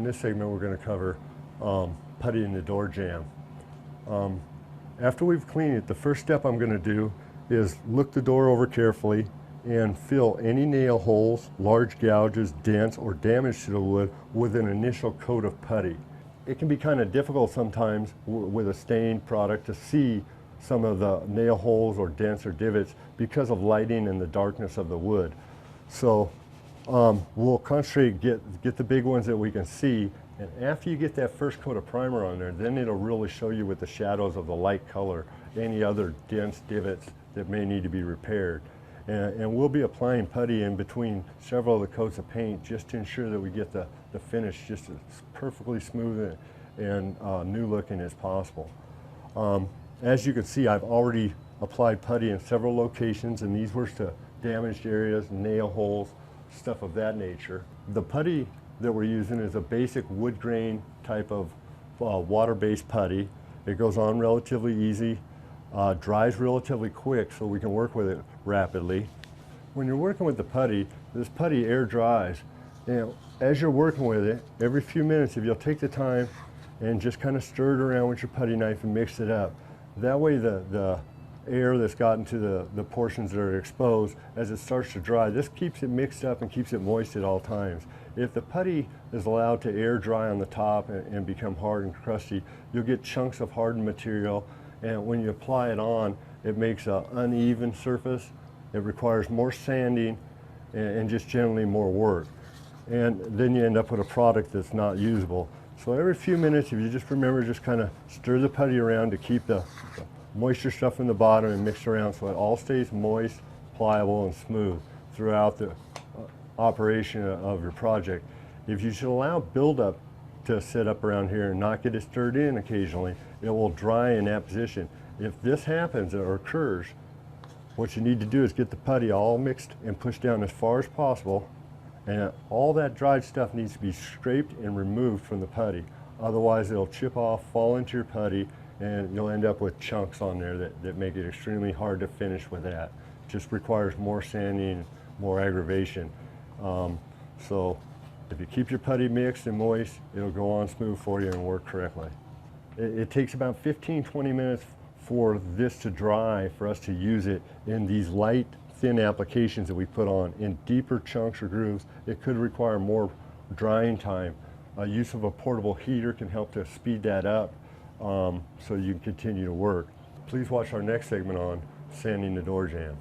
this segment we're going to cover putty in the door jamb. After we've cleaned it, the first step I'm going to do is look the door over carefully and fill any nail holes, large gouges, dents, or damage to the wood with an initial coat of putty. It can be kind of difficult sometimes with a stained product to see some of the nail holes or dents or divots because of lighting and the darkness of the wood. So we'll concentrate, get the big ones that we can see, and after you get that first coat of primer on there, then it'll really show you with the shadows of the light color any other dents, divots that may need to be repaired. And we'll be applying putty in between several of the coats of paint just to ensure that we get the finish just as perfectly smooth and new looking as possible. As you can see, I've already applied putty in several locations, and these were to damaged areas, nail holes, stuff of that nature. The putty that we're using is a basic wood grain type of water-based putty. It goes on relatively easy, dries relatively quick, so we can work with it rapidly. When you're working with the putty, this putty air dries. And as you're working with it, every few minutes, if you'll take the time and just kind of stir it around with your putty knife and mix it up, that way the air that's gotten to the portions that are exposed, as it starts to dry, this keeps it mixed up and keeps it moist at all times. If the putty is allowed to air dry on the top and become hard and crusty, you'll get chunks of hardened material, and when you apply it on, it makes an uneven surface. It requires more sanding and just generally more work. And then you end up with a product that's not usable. So every few minutes, if you just remember, just kind of stir the putty around to keep the moisture stuff in the bottom and mix around so it all stays moist, pliable, and smooth throughout the operation of your project. If you should allow buildup to sit up around here and not get it stirred in occasionally, it will dry in that position. If this happens or occurs, what you need to do is get the putty all mixed and pushed down as far as possible, and all that dried stuff needs to be scraped and removed from the putty. Otherwise it'll chip off, fall into your putty, and you'll end up with chunks on there that make it extremely hard to finish with that. Just requires more sanding, more aggravation. So if you keep your putty mixed and moist, it'll go on smooth for you and work correctly. It takes about 15-20 minutes for this to dry for us to use it in these light, thin applications that we put on. In deeper chunks or grooves, it could require more drying time. Use of a portable heater can help to speed that up so you can continue to work. Please watch our next segment on sanding the door jamb.